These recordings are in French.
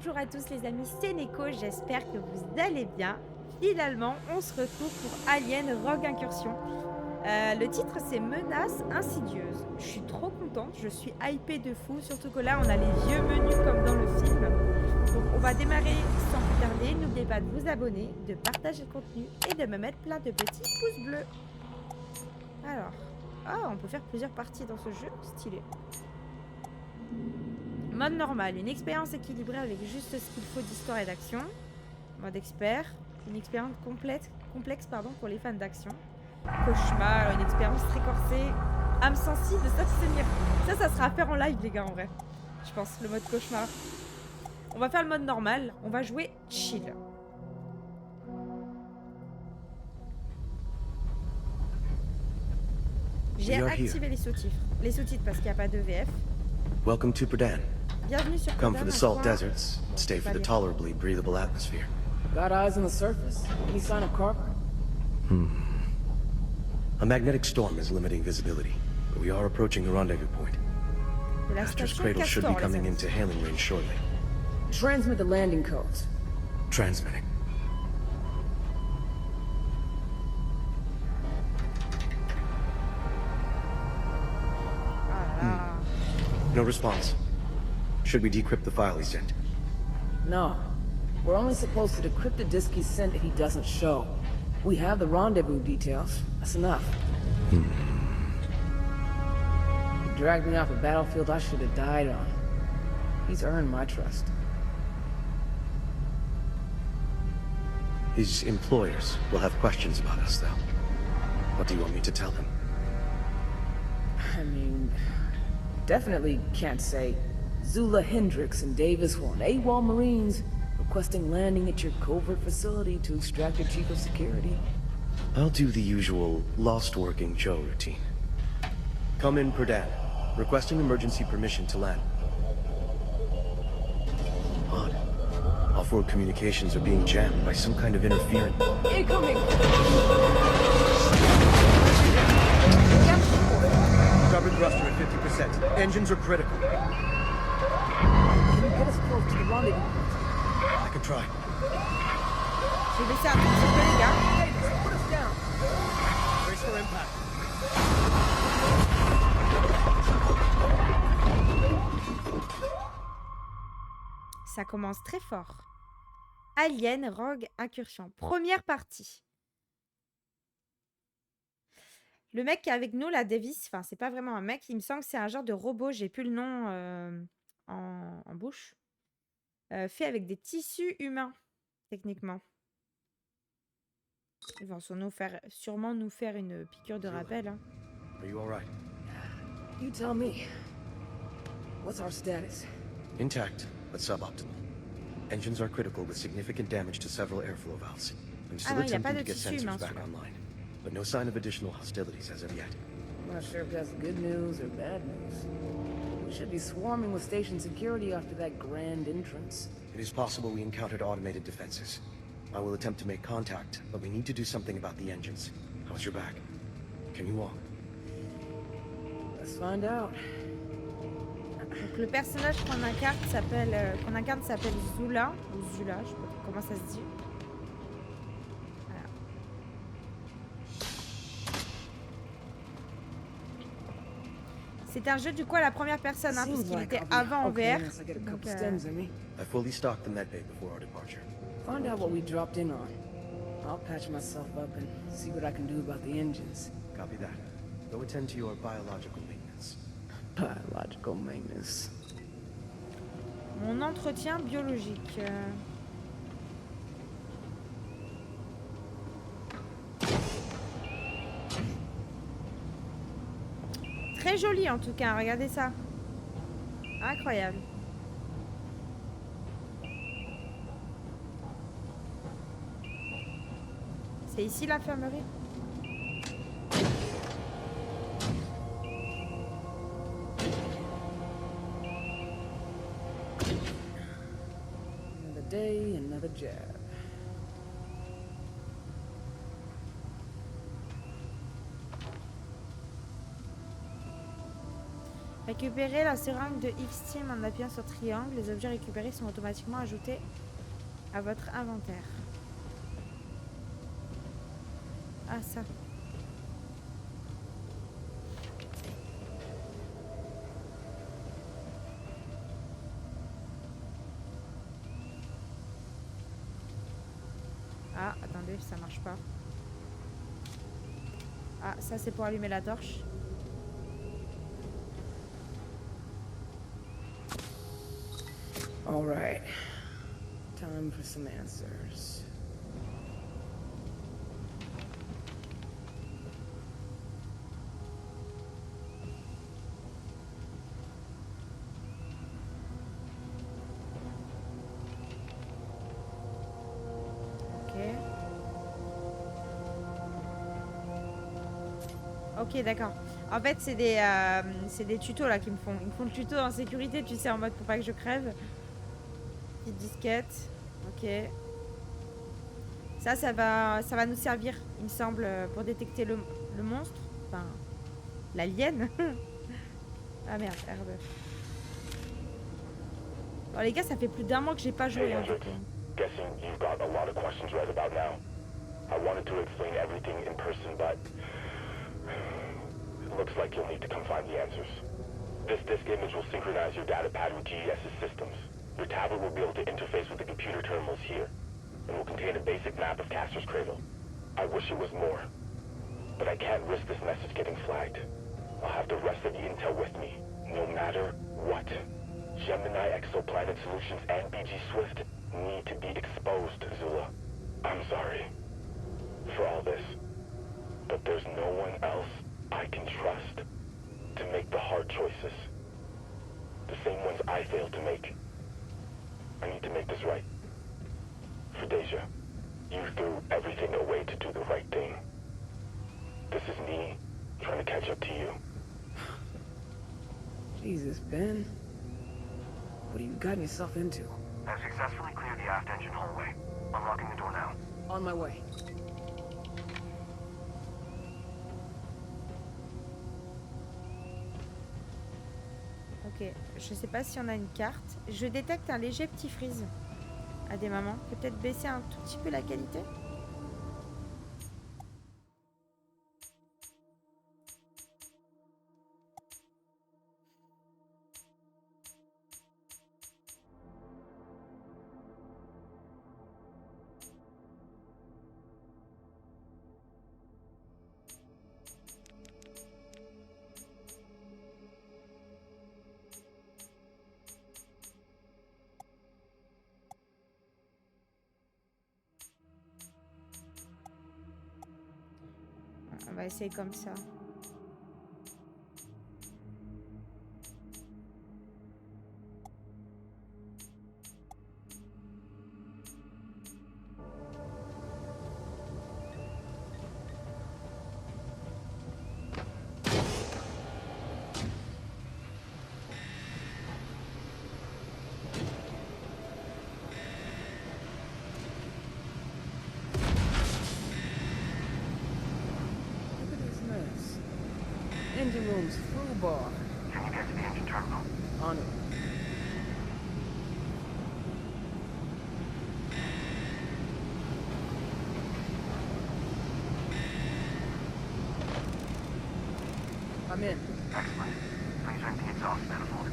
Bonjour à tous les amis, c'est Neko, j'espère que vous allez bien. Finalement, on se retrouve pour Alien Rogue Incursion. Le titre c'est Menace insidieuse. Je suis trop contente, je suis hypée de fou, surtout que là on a les vieux menus comme dans le film. Donc on va démarrer sans plus tarder. N'oubliez pas de vous abonner, de partager le contenu et de me mettre plein de petits pouces bleus. Alors, on peut faire plusieurs parties dans ce jeu, stylé. Mode normal, une expérience équilibrée avec juste ce qu'il faut d'histoire et d'action. Mode expert, une expérience complexe pour les fans d'action. Cauchemar, une expérience très corsée. Âme sensible, ça sera à faire en live les gars en vrai. Je pense, le mode cauchemar. On va faire le mode normal, on va jouer chill. J'ai activé les sous-titres parce qu'il n'y a pas de VF. Welcome to Perdan. Bienvenue sur Come for Perdan, the salt deserts, stay for the tolerably breathable atmosphere. Got eyes on the surface. Any sign of Carver? A magnetic storm is limiting visibility, but we are approaching the rendezvous point. La Master's station Cradle should be Castor, les coming amis. into hailing range shortly. Transmit the landing codes. Transmitting. No response. Should we decrypt the file he sent? No. We're only supposed to decrypt the disk he sent if he doesn't show. We have the rendezvous details. That's enough. He dragged me off a battlefield I should have died on. He's earned my trust. His employers will have questions about us, though. What do you want me to tell them? I mean, definitely can't say Zula Hendricks and Davis Horn, AWOL Marines, requesting landing at your covert facility to extract your chief of security. I'll do the usual Lost Working Joe routine. Come in, Perdan. Requesting emergency permission to land. Odd. Off-world communications are being jammed by some kind of interference. Incoming! Cover thruster at 50%. Engines are critical. Can you get us close to the rendezvous? I can try. Je vais baisser un tout petit peu les gars. Hey, put us down! Brace for impact. Ça commence très fort. Alien Rogue Incursion. Première partie. Le mec qui est avec nous, là, Davis, enfin, c'est pas vraiment un mec, il me semble que c'est un genre de robot, j'ai plus le nom en bouche. Fait avec des tissus humains, techniquement. Ils vont sûrement nous faire une piqûre de rappel. Hein. Are you all right? You tell me. What's our status? Intact, but suboptimal. Engines are critical with significant damage to several airflow valves. I'm still non, il y a attempting pas to de get tissu sensors humain, back celui-là. online, but no sign of additional hostilities as of yet. I'm not sure if that's good news or bad news. We should be swarming with station security after that grand entrance. It is possible we encountered automated defenses. I will attempt to make contact, but we need to do something about the engines. How's your back? Can you walk? Let's find out. Donc le personnage qu'on incarne s'appelle Zula, ou Zula, je sais pas comment ça se dit. Voilà. C'est un jeu du coup à la première personne, hein, Seems puisqu'il like était I'll be avant en okay VR. unless I get a Donc, couple stems in me. I fully stocked the medbay before our departure. Find out what we dropped in on. I'll patch myself up and see what I can do about the engines. Copy that. Go attend to your biological maintenance. Biological maintenance. mon entretien biologique. Très joli en tout cas, regardez ça. Incroyable. C'est ici l'infirmerie? Another day, another jab. Récupérer la seringue de X-Team en appuyant sur triangle. Les objets récupérés sont automatiquement ajoutés à votre inventaire. Ah, ça. Ah, attendez, ça marche pas. Ah, ça c'est pour allumer la torche. All right. Time for some answers. Ok, d'accord. En fait, c'est des tutos là qui me font. Ils me font le tuto en sécurité, tu sais, en mode pour pas que je crève. Petite disquette. Ok. Ça va nous servir, il me semble, pour détecter le monstre. Enfin, l'alien. Ah merde, RB. Bon, les gars, ça fait plus d'un mois que j'ai pas joué. Hein, guessing you've got a lot of questions right about now. I wanted to explain everything in person, but it looks like you'll need to come find the answers. This disk image will synchronize your data pad with GES's systems. Your tablet will be able to interface with the computer terminals here, and will contain a basic map of Castor's Cradle. I wish it was more, but I can't risk this message getting flagged. I'll have the rest of the intel with me, no matter what. Gemini Exoplanet Solutions and BG Swift need to be exposed, Zula. I'm sorry for all this, but there's no one else I can trust to make the hard choices. The same ones I failed to make. I need to make this right. For Deja, you threw everything away to do the right thing. This is me trying to catch up to you. Jesus, Ben. What have you gotten yourself into? I've successfully cleared the aft engine hallway. Unlocking the door now. On my way. Ok, je sais pas si on a une carte. Je détecte un léger petit freeze à des moments. Peut-être baisser un tout petit peu la qualité. On va essayer comme ça. Engine room's full bar. Can you get to the engine terminal? On it. I'm in. Excellent. Please ring the exhaust manifold.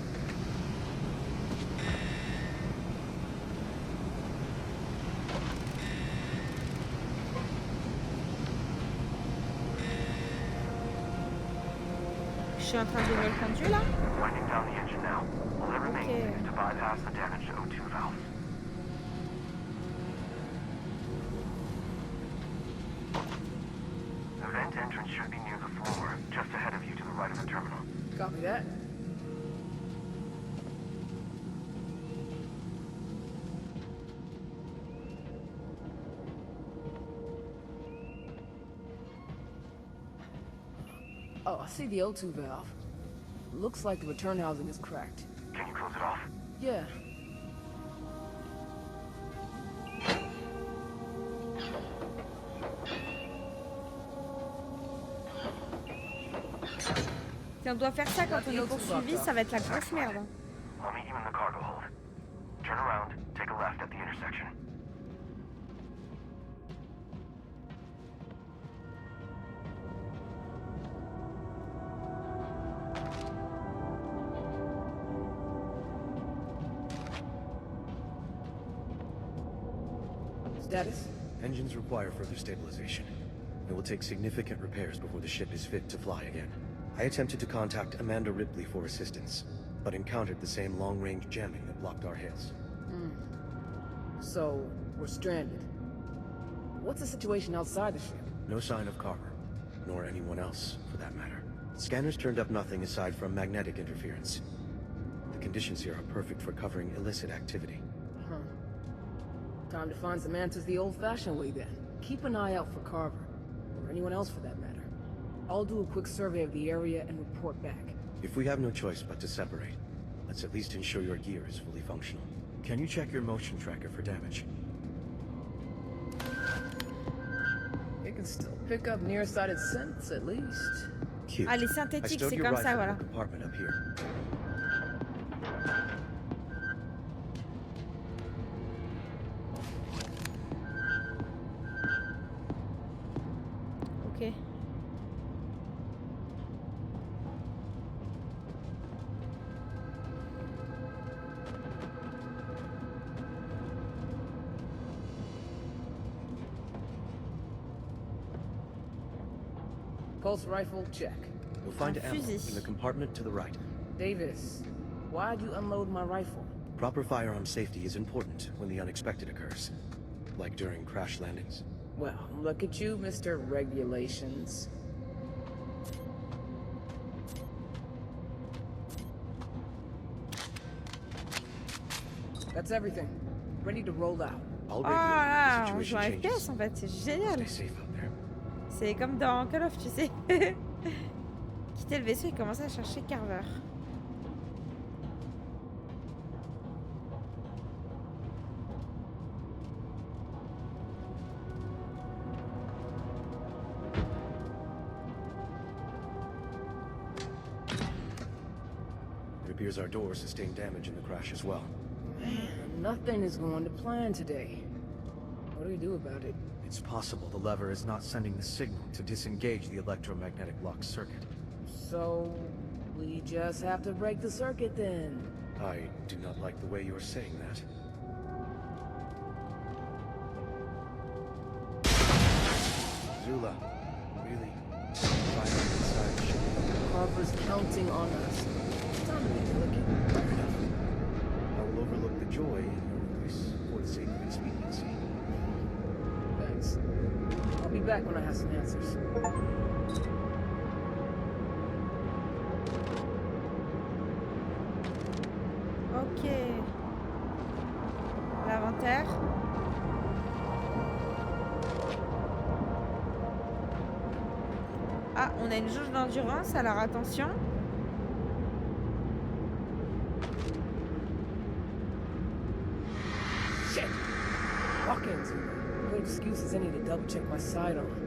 Je suis en train de lever le conduit là. Winding down the engine now. All that remains is to bypass the damaged O2 valves. The vent entrance should be near the floor, just ahead of you to the right of the terminal. Copy that. Oh, I see the O2 valve. Looks like the return housing is cracked. Can you close it off? Yeah. Si on doit faire ça quand on est poursuivi, ça va être la grosse merde. I'll meet you in the cargo hold. Turn around, take a left at the intersection. Status? Engines require further stabilization. It will take significant repairs before the ship is fit to fly again. I attempted to contact Amanda Ripley for assistance, but encountered the same long-range jamming that blocked our hits. So, we're stranded. What's the situation outside the ship? No sign of Carver, nor anyone else, for that matter. Scanners turned up nothing aside from magnetic interference. The conditions here are perfect for covering illicit activity. Time to find some answers the old-fashioned way then. Keep an eye out for Carver, or anyone else for that matter. I'll do a quick survey of the area and report back. If we have no choice but to separate, let's at least ensure your gear is fully functional. Can you check your motion tracker for damage? It can still pick up nearsighted scents, at least. Cute. Ah, les I synthétiques, stowed c'est your comme rifle ça, in voilà. the compartment up here. Ok. Pulse rifle, check. You'll find Un ammo fusil. in the compartment to the right. Davis, why'd you unload my rifle? Proper firearm safety is important when the unexpected occurs, like during crash landings. Well, look at you, Mr. Regulations. That's everything. Ready to roll out. I'll Oh radio là, if on the joue situation en changes. FPS en fait, c'est génial. Stay safe out there. C'est comme dans Call of, tu sais. Quitter le vaisseau et commencer à chercher Carver. It appears our door sustained damage in the crash as well. Nothing is going to plan today. What do we do about it? It's possible the lever is not sending the signal to disengage the electromagnetic lock circuit. So, we just have to break the circuit then. I do not like the way you're saying that. Zula, really? Fire inside the ship. Harper's counting on us. It's time to be looking. Fair enough. I will overlook the joy in your voice for the sake of expediency. Thanks. I'll be back when I have some answers. Ok. L'inventaire. Ah, on a une jauge d'endurance, alors attention. Shit! Walk-ins. Good excuse as any to double-check my sidearm.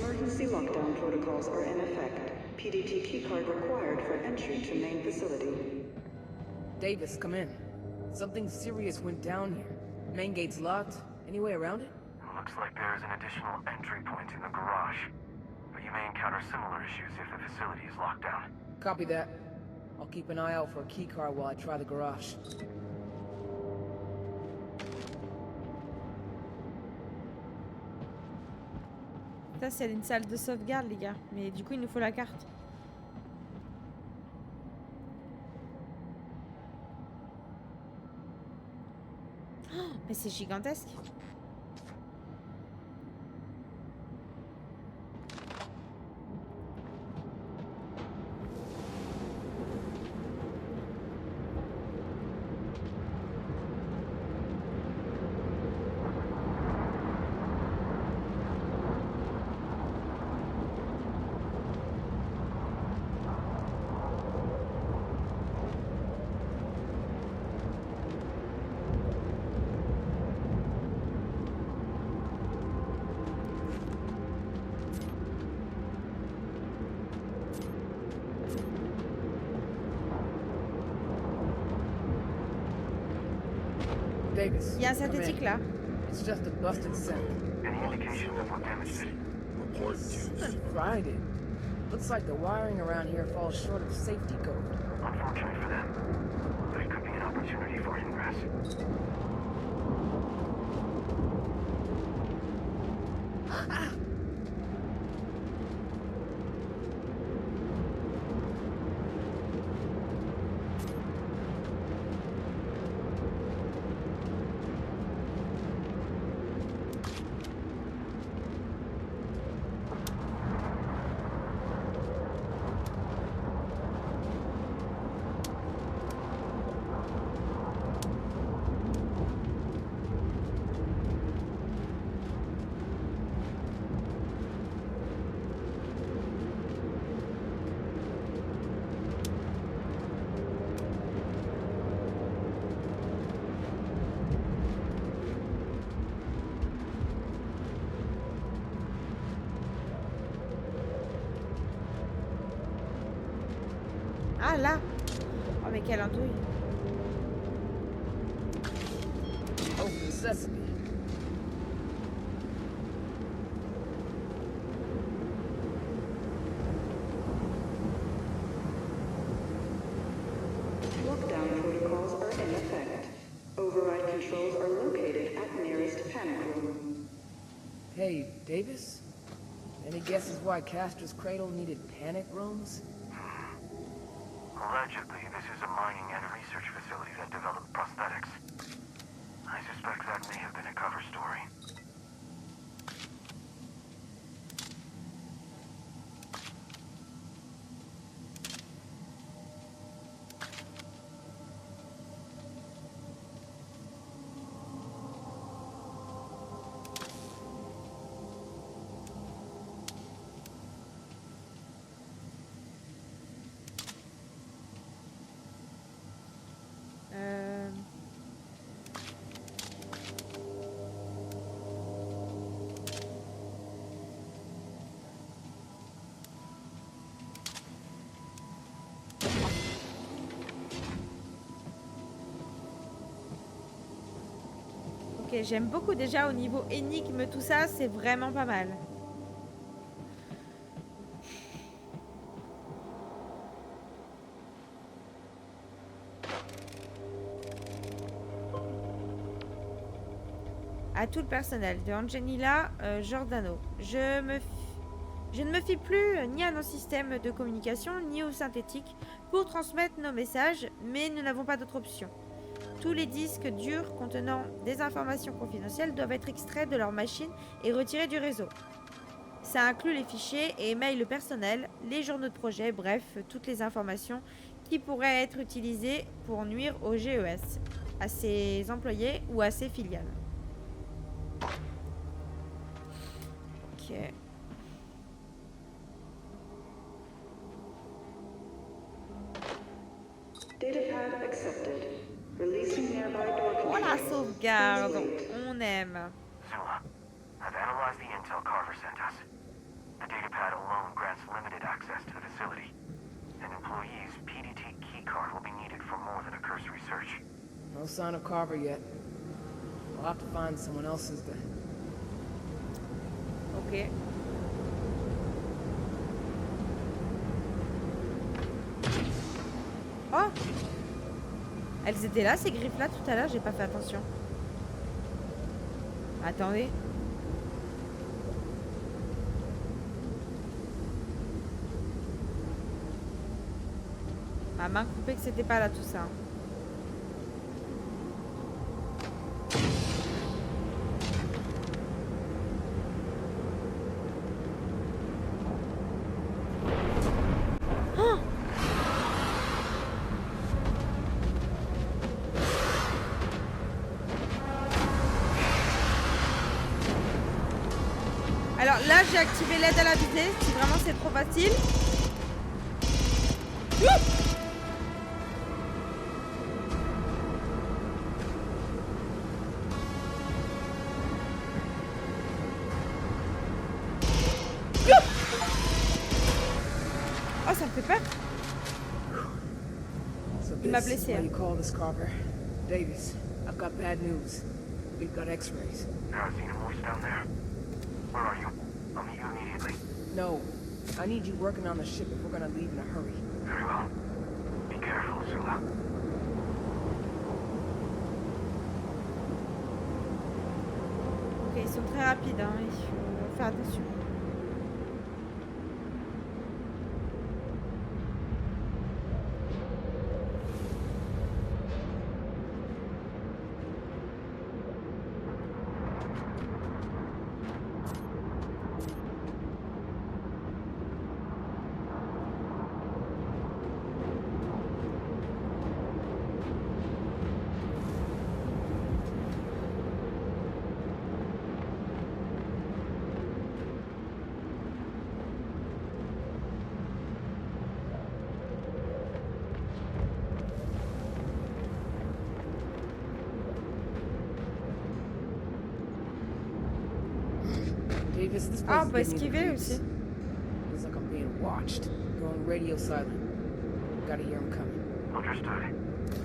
Emergency lockdown protocols are in effect. PDT keycard required for entry to main facility. Davis, come in. Something serious went down here. Main gate's locked. Any way around it? Looks like there's an additional entry point in the garage. But you You may encounter similar issues if the facility is locked down. Copy that. I'll keep an eye out for a keycard while I try the garage. Ça, c'est une salle de sauvegarde, les gars. Mais du coup, il nous faut la carte. Oh, mais c'est gigantesque. Davis. Il y a un come in. synthétique là. It's just a busted synth. Any indications of what damaged it? Someone fried it. Looks like the wiring around here falls short of safety code. Unfortunate for them, but it could be an opportunity for ingress. Ah là. Oh mais quelle andouille. Open sesame. Lockdown protocols are in effect. Override controls are located at nearest panic room. Hey, Davis? Any guesses why Castor's Cradle needed panic rooms? Allegedly, this is a mining and research facility that developed prosthetics. I suspect that may have been a cover story. Ok, j'aime beaucoup déjà au niveau énigme, tout ça, c'est vraiment pas mal. À tout le personnel de Angelina Giordano, je ne me fie plus ni à nos systèmes de communication ni aux synthétiques pour transmettre nos messages, mais nous n'avons pas d'autre option. Tous les disques durs contenant des informations confidentielles doivent être extraits de leur machine et retirés du réseau. Ça inclut les fichiers et mails personnels, les journaux de projet, bref, toutes les informations qui pourraient être utilisées pour nuire au GES, à ses employés ou à ses filiales. Ok. Datapad accepted. Releasing nearby door Oh controls. la sauvegarde, Please wait. on aime. Zula, I've analyzed the intel Carver sent us. The datapad alone grants limited access to the facility. An employee's PDT keycard will be needed for more than a cursory search. No sign of Carver yet. I'll have to find someone else's then. Ok. Oh! Elles étaient là, ces griffes-là, tout à l'heure, j'ai pas fait attention. Attendez. Ma main coupée que c'était pas là tout ça. Oh! Alors là, j'ai activé l'aide à la vitesse. Si vraiment c'est trop facile. Oh, ça me fait peur. So Il m'a this is blessé. what you call this, Carver. Davis, I've got bad news. We've got x-rays. There are xenomorphs down there. Where are you? I'll meet you immediately. No, I need you working on the ship if we're gonna leave in a hurry. Very well. Be careful, Zula. Ok, ils sont très rapides, hein. Il faut faire attention. Davis, this Ah, place on peut is giving me the esquiver creeps. aussi. Feels like I'm being watched. Going radio silent. Gotta hear him coming. Understood.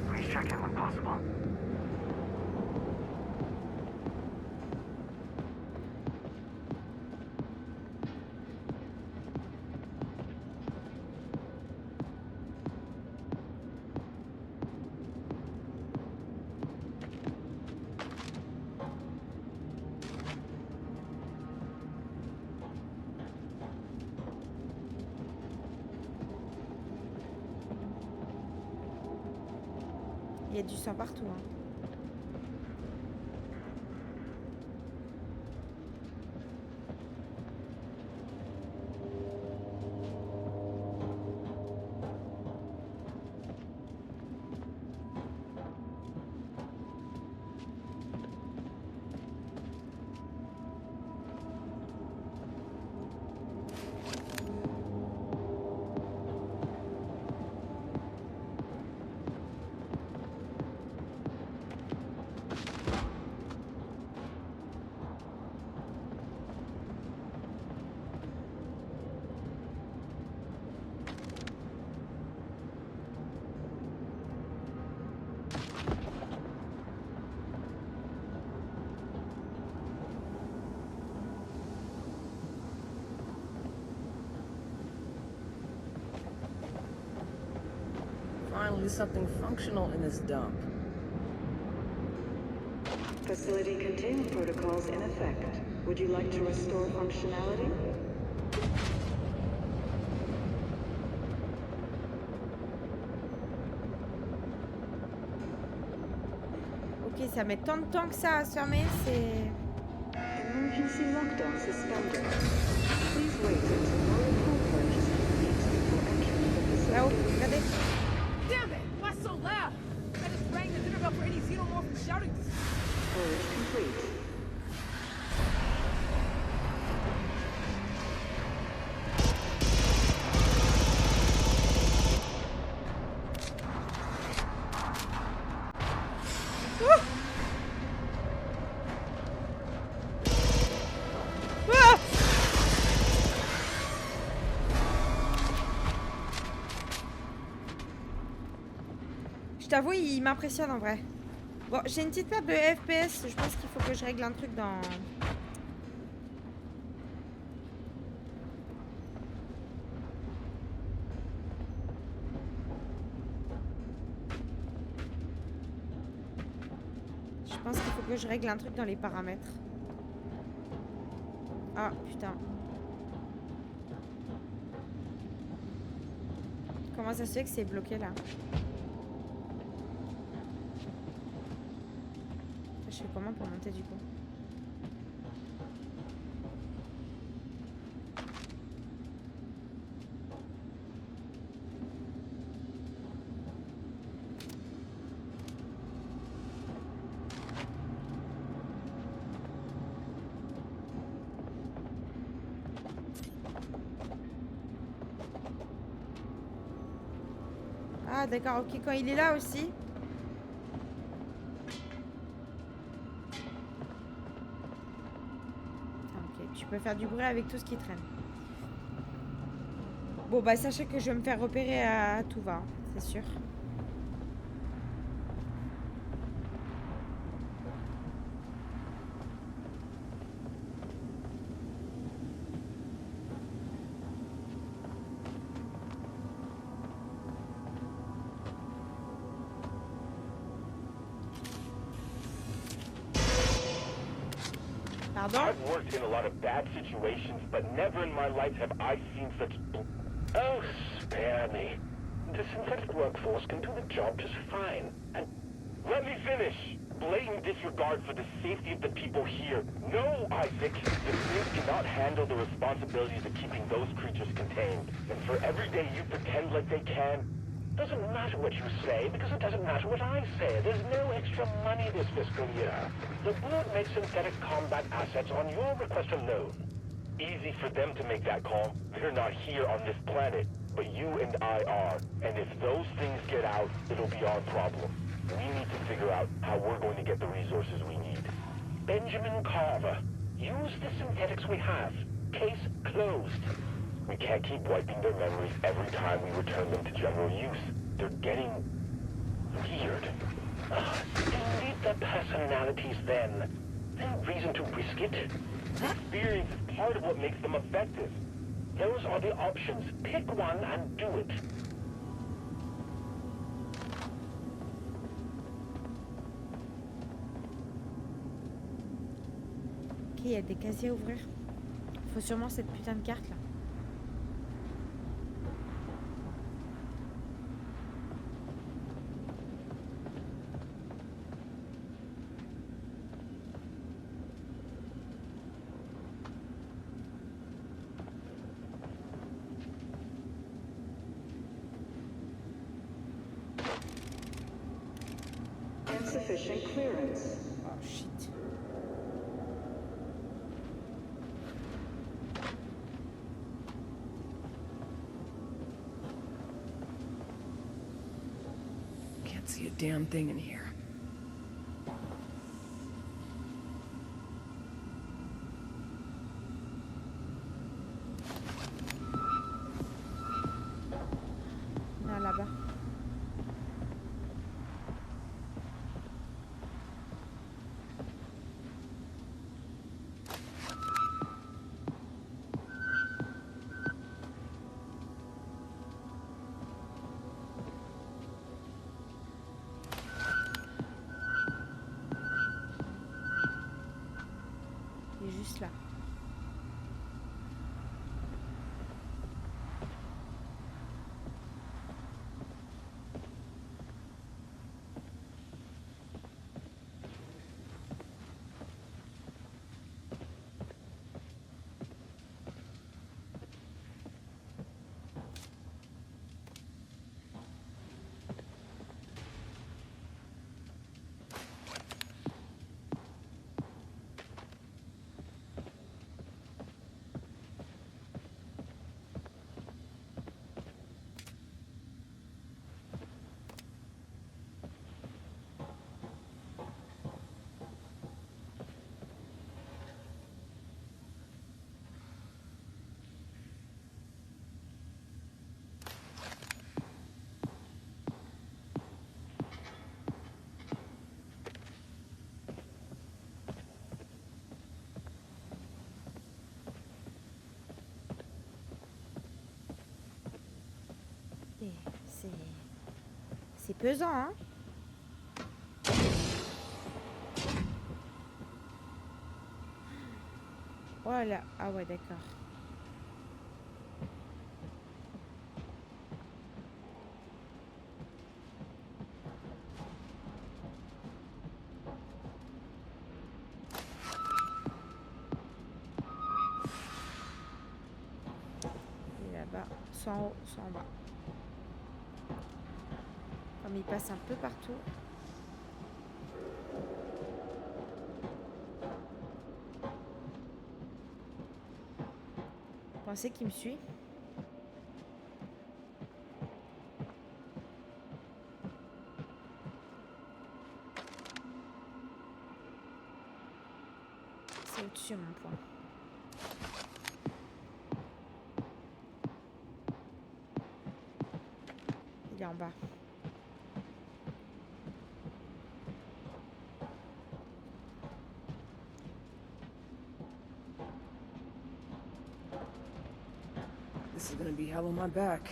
Please check in when possible. Il y a du sang partout, hein. Finally, something functional in this dump. Facility containment protocols in effect. Would you like to restore functionality? Ok, ça met tant de temps que ça à se fermer, c'est... Emergency lockdown suspended. Please wait until more report is complete before entering the Là-haut, facility. regardez. Damn it! Why so loud? I just rang the dinner bell for any xenomorph from shouting this. Storage complete. Ah! Je t'avoue, il m'impressionne en vrai. Bon, j'ai une petite perte de FPS. Je pense qu'il faut que je règle un truc dans... pense qu'il faut que je règle un truc dans les paramètres. Ah, putain. Comment ça se fait que c'est bloqué là? Je fais comment pour monter du coup? Ah d'accord, ok, quand il est là aussi. Ok, tu peux faire du bruit avec tout ce qui traîne. Bon bah sachez que je vais me faire repérer à tout va, hein, c'est sûr. Pardon? I've worked in a lot of bad situations, but never in my life have I seen such Oh, spare me. The synthetic workforce can do the job just fine. And let me finish. Blatant disregard for the safety of the people here. No, Isaac, the Smiths cannot handle the responsibilities of keeping those creatures contained. And for every day you pretend like they can, doesn't matter what you say, because it doesn't matter what I say. There's no extra money this fiscal year. The board makes synthetic combat assets on your request alone. Easy for them to make that call. They're not here on this planet, but you and I are. And if those things get out, it'll be our problem. We need to figure out how we're going to get the resources we need. Benjamin Carver, use the synthetics we have. Case closed. We can't keep wiping their memories every time we return them to general use. They're getting weird. If you need the personalities then, no reason to risk it. Experience is part of what makes them effective. Those are the options. Pick one and do it. Ok, il y a des casiers à ouvrir. Faut sûrement cette putain de carte là. Insufficient clearance. Oh shit. Can't see a damn thing in here. Non, là-bas. Il est juste là. Et c'est pesant, hein. là. Ah ouais, d'accord. Et là-bas, soit en haut, soit en bas. Comme il passe un peu partout. Vous pensez qu'il me suit? C'est au-dessus mon point. Il est en bas. This is gonna be hell on my back.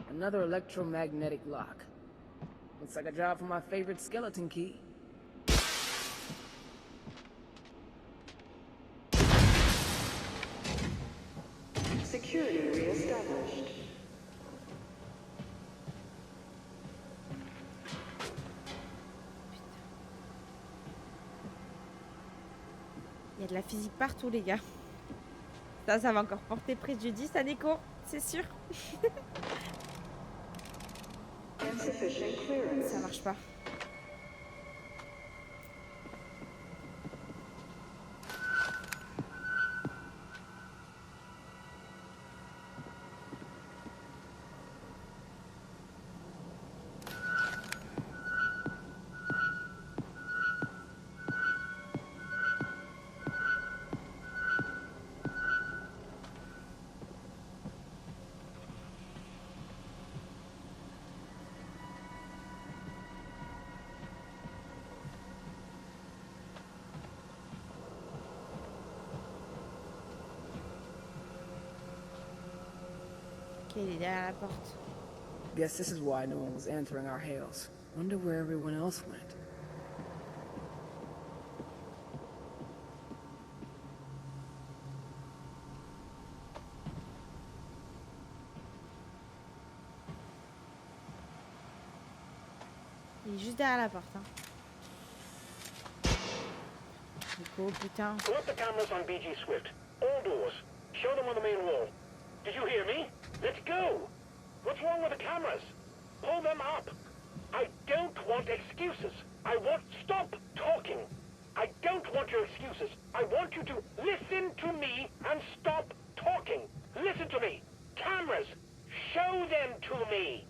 Another electromagnetic lock. Looks like a job for my favorite skeleton key. Security reestablished. Il y a de la physique partout, les gars. Ça va encore porter préjudice à Neko, c'est sûr. Insufficient clearance. Ça marche pas. Ok, il est derrière la porte. Guess this is why no one was answering our hails. Wonder where everyone else went. Il est juste derrière la porte. Hein. Nico, putain. Pull up the cameras on BG Swift. All doors. Show them on the main wall. Did you hear me? Let's go! What's wrong with the cameras? Pull them up! I don't want excuses. I want... Stop talking! I don't want your excuses. I want you to listen to me and stop talking. Listen to me. Cameras. Show them to me.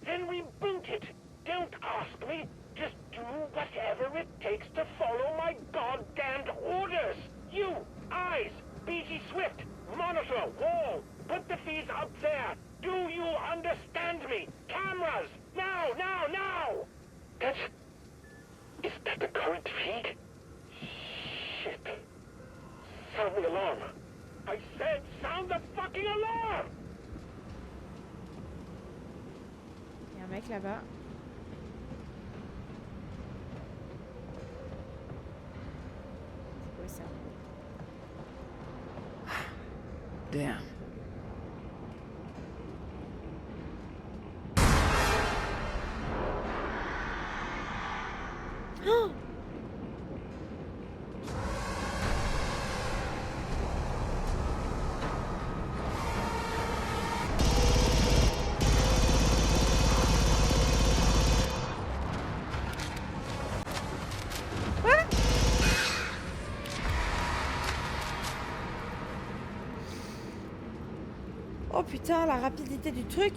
Then reboot it. Don't ask me. Just do whatever it takes to follow my goddamned orders. You, eyes, BG Swift, monitor, wall. Put the feeds up there. Do you understand me? Cameras! Now, now, now! That's... Is that the current feed? Shit. Sound the alarm. I said sound the fucking alarm! Il y a un mec là-bas. C'est quoi ça? Damn. Oh putain, la rapidité du truc.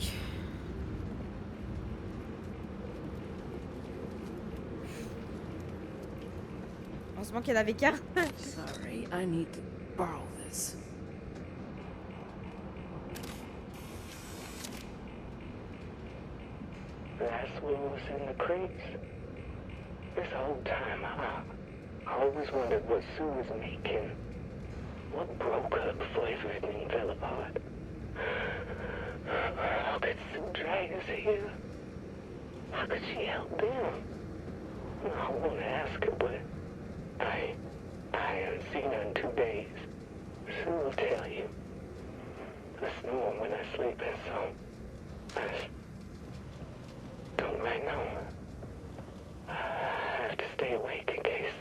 Heureusement qu'il y en avait qu'un. Sorry, I need to borrow this. Last one was in the crates. This whole time, I always wondered what Sue was making. What broke her before everything fell apart? here? How could she help them? I won't ask her, but I haven't seen her in 2 days. Sue will tell you. I snore when I sleep, and so I just don't right now. I have to stay awake in case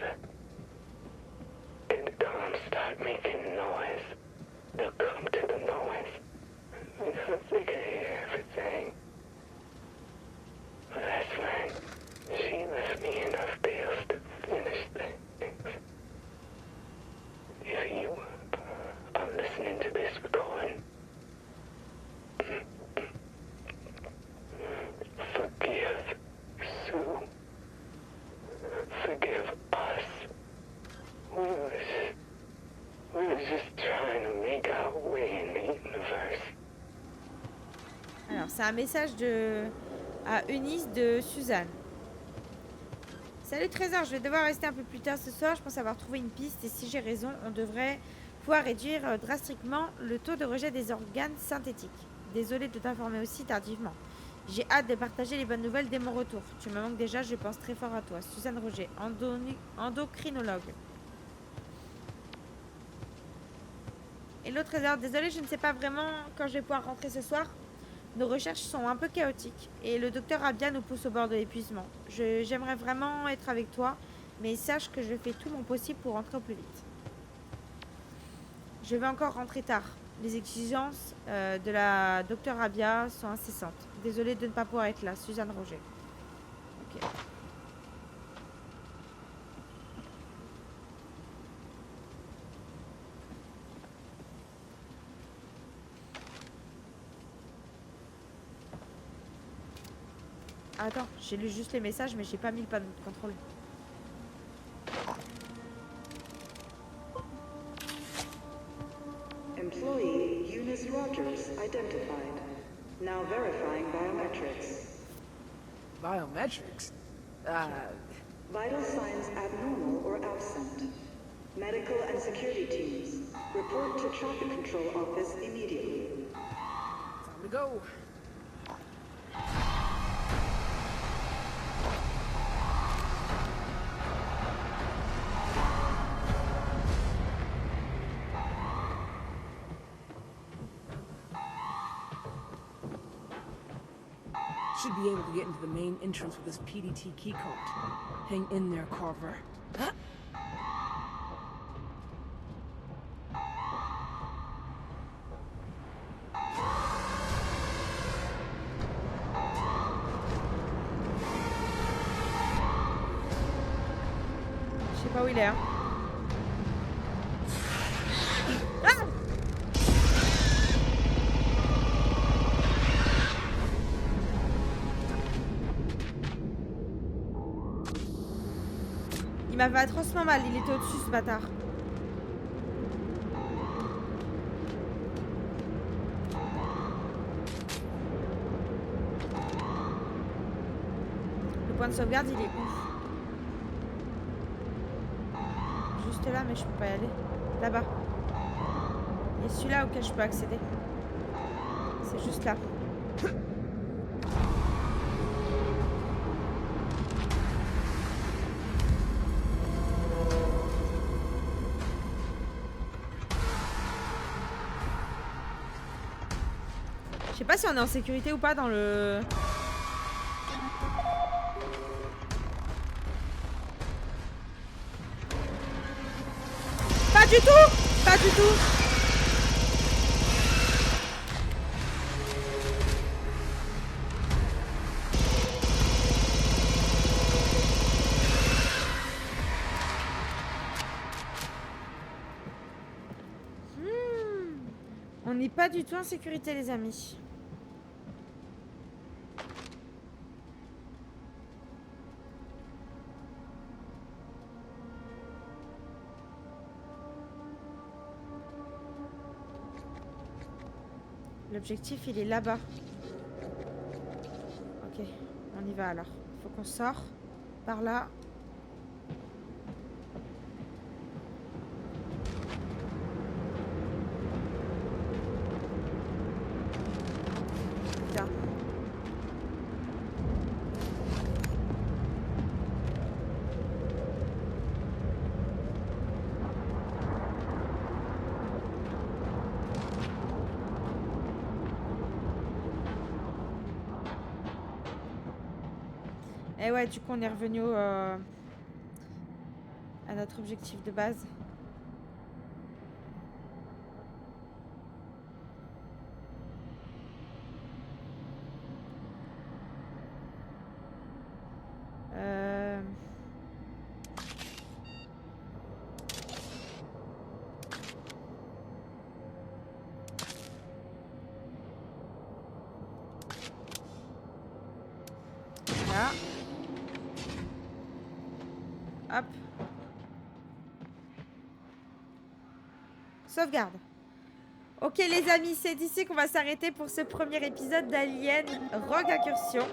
the intercoms start making noise. They'll come to the noise because they can hear everything. But that's when she left me enough bills to finish things. If you are listening to this recording, forgive Sue. Forgive us. We were just trying to make our way in the universe. Alors, c'est un message à Eunice de Suzanne. Salut Trésor, je vais devoir rester un peu plus tard ce soir. Je pense avoir trouvé une piste et si j'ai raison, on devrait pouvoir réduire drastiquement le taux de rejet des organes synthétiques. Désolée de t'informer aussi tardivement. J'ai hâte de partager les bonnes nouvelles dès mon retour. Tu me manques déjà, je pense très fort à toi. Suzanne Roger, endocrinologue. Et l'autre Trésor, désolée, je ne sais pas vraiment quand je vais pouvoir rentrer ce soir. Nos recherches sont un peu chaotiques et le docteur Abia nous pousse au bord de l'épuisement. J'aimerais vraiment être avec toi, mais sache que je fais tout mon possible pour rentrer au plus vite. Je vais encore rentrer tard. Les exigences de la docteur Abia sont incessantes. Désolée de ne pas pouvoir être là. Suzanne Roger. Ok. Attends, j'ai lu juste les messages, mais j'ai pas mis le panneau de contrôle. Employee Eunice Rogers identified. Now verifying biometrics. Biometrics? Vital signs abnormal or absent. Medical and security teams, report to traffic control office immediately. Time to go. Should be able to get into the main entrance with this PDT keycard. Hang in there, Carver. Huh? Je sais pas où il est. Hein. Il m'a fait atrocement mal, il était au-dessus ce bâtard. Le point de sauvegarde il est ouf. Juste là mais je peux pas y aller. Là-bas. Il y a celui-là auquel je peux accéder. C'est juste là. Je sais pas si on est en sécurité ou pas dans le... Pas du tout! Pas du tout! On n'est pas du tout en sécurité les amis. L'objectif, il est là-bas. Ok, on y va alors. Faut qu'on sorte par là. Putain. Et ouais, du coup, on est revenu à notre objectif de base. Voilà. Hop. Sauvegarde. Ok les amis, c'est ici qu'on va s'arrêter pour ce premier épisode d'Alien Rogue Incursion.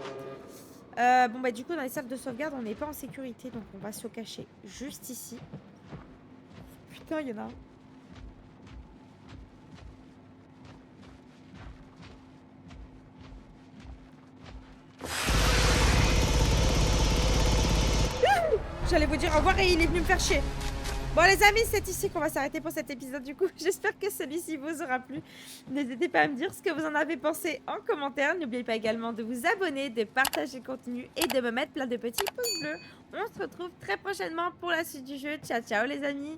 Bon bah du coup dans les salles de sauvegarde on n'est pas en sécurité, donc on va se cacher juste ici. Putain, il y en a un. J'allais vous dire au revoir et il est venu me faire chier. Bon les amis, c'est ici qu'on va s'arrêter pour cet épisode du coup. J'espère que celui-ci vous aura plu. N'hésitez pas à me dire ce que vous en avez pensé en commentaire. N'oubliez pas également de vous abonner, de partager le contenu et de me mettre plein de petits pouces bleus. On se retrouve très prochainement pour la suite du jeu. Ciao ciao les amis.